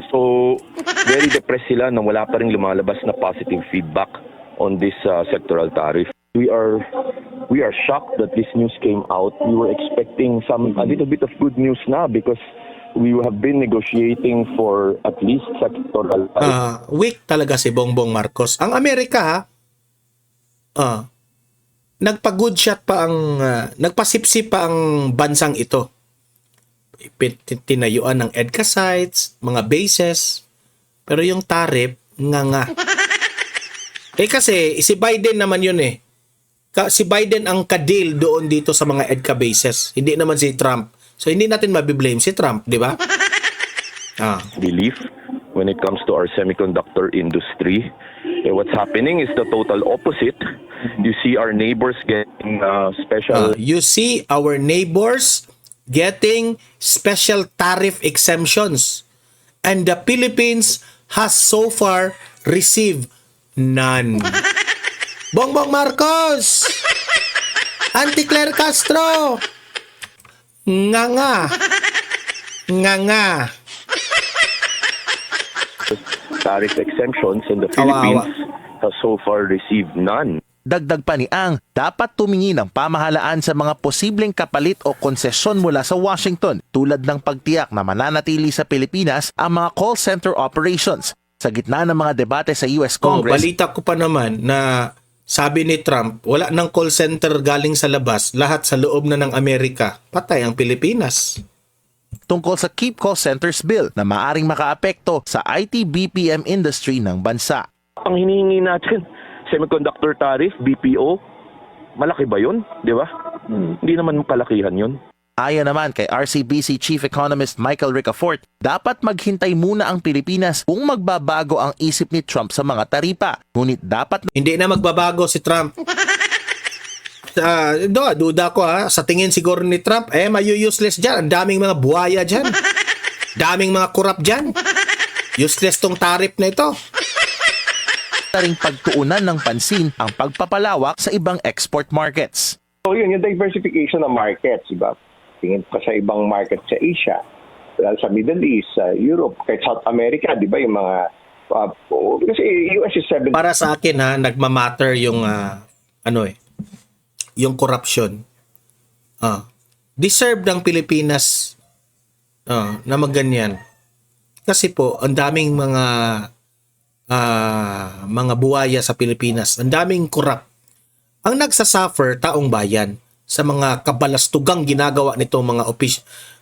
So, very depressed sila na wala pa rin lumalabas na positive feedback on this sectoral tariff. We are shocked that this news came out. We were expecting a little bit of good news na because we have been negotiating for at least sectoral. Weak talaga si Bongbong Marcos. Ang Amerika, nagpa-good shot pa nagpasipsip pa ang bansang ito. Tinayuan ng EDCA sites, mga bases, pero yung tariff, nga. Kasi si Biden naman yun Si Biden ang kadil doon dito sa mga EDCA bases. Hindi naman si Trump. So, hindi natin mabiblame si Trump, di ba? Relief when it comes to our semiconductor industry. What's happening is the total opposite. You see our neighbors getting special... You see our neighbors getting special tariff exemptions. And the Philippines has so far received none. Bongbong Marcos! Anti-Claire Castro! Nga. Tariff exemptions and the Philippines has so far received none. Dagdag pa ni Ang, dapat tumingin ang pamahalaan sa mga posibleng kapalit o konsesyon mula sa Washington tulad ng pagtiyak na mananatili sa Pilipinas ang mga call center operations. Sa gitna ng mga debate sa US Congress, balita ko pa naman na sabi ni Trump, wala ng call center galing sa labas, lahat sa loob na ng Amerika. Patay ang Pilipinas. tungkol sa Keep Call Centers Bill na maaring makaapekto sa IT BPM industry ng bansa. Ang hinihingi natin, semiconductor tariff, BPO, malaki ba yun? Di ba? Hindi naman kalakihan yun. Ayon naman kay RCBC Chief Economist Michael Ricafort, dapat maghintay muna ang Pilipinas kung magbabago ang isip ni Trump sa mga taripa. Ngunit dapat Hindi na magbabago si Trump. Duda ko sa tingin siguro ni Trump, mayu-useless dyan. Ang daming mga buhaya dyan. Daming mga kurap dyan. Useless tong tariff na ito. ring pagtuunan ng pansin ang pagpapalawak sa ibang export markets. So yun, yung diversification ng markets, diba? Tingin ka sa ibang market sa Asia, sa Middle East, sa Europe, kahit South America, di ba yung mga, kasi US is 7. Para sa akin nagmamatter yung, yung corruption. Deserve ng Pilipinas na magganyan. Kasi po, ang daming mga buwaya sa Pilipinas. Ang daming corrupt. Ang nagsasuffer, taong bayan, sa mga kabalastugang ginagawa nitong mga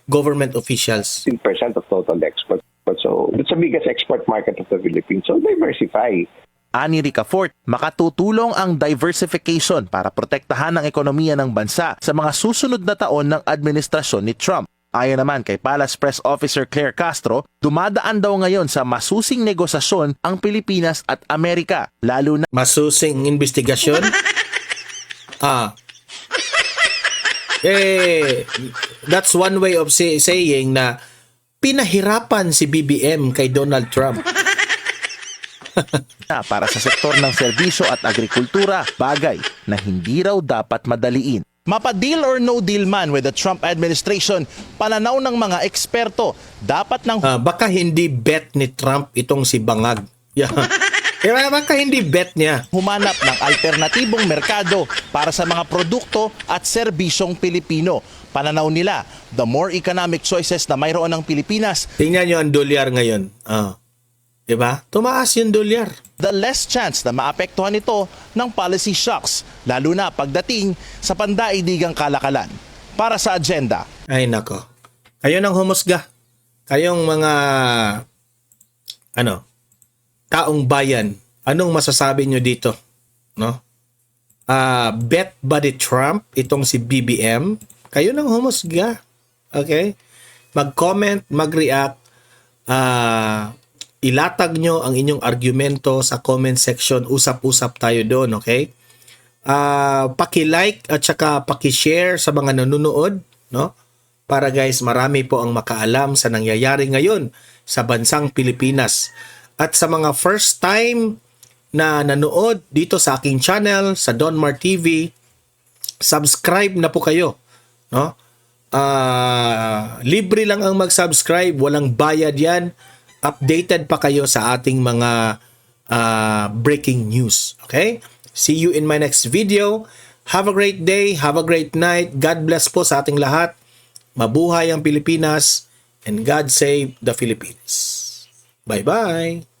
government officials. 10% of total export. So, it's the biggest export market of the Philippines. So, diversify. Ani Ricafort, makatutulong ang diversification para protektahan ang ekonomiya ng bansa sa mga susunod na taon ng administrasyon ni Trump. Ayon naman kay Palace Press Officer Claire Castro, dumadaan daw ngayon sa masusing negosasyon ang Pilipinas at Amerika, lalo na masusing investigasyon? That's one way of saying na pinahirapan si BBM kay Donald Trump. para sa sektor ng serbisyo at agrikultura, bagay na hindi raw dapat madaliin. Mapa-deal or no deal man with the Trump administration, pananaw ng mga eksperto, dapat ng baka hindi bet ni Trump itong si Bangag. Baka hindi bet niya. Humanap ng alternatibong merkado para sa mga produkto at serbisyong Pilipino. Pananaw nila, the more economic choices na mayroon ng Pilipinas, tingnan nyo ang dolyar ngayon. Diba? Tumaas yung dolyar. The less chance na maapektuhan ito ng policy shocks, lalo na pagdating sa pandaigdigang kalakalan. Para sa agenda. Ay nako. Kayo nang humusga. Kayong mga taong bayan, anong masasabi nyo dito? No? Bet ba ni Trump itong si BBM? Kayo nang humusga. Okay? Mag-comment, mag-react. Ilatag nyo ang inyong argumento sa comment section. Usap-usap tayo doon, okay? Paki-like at saka paki-share sa mga nanonood, no? Para guys, marami po ang makaalam sa nangyayari ngayon sa bansang Pilipinas. At sa mga first time na nanood dito sa aking channel, sa Donmar TV, subscribe na po kayo, no? Libre lang ang mag-subscribe, walang bayad yan. Updated pa kayo sa ating mga breaking news. Okay? See you in my next video. Have a great day. Have a great night. God bless po sa ating lahat. Mabuhay ang Pilipinas and God save the Philippines. Bye-bye.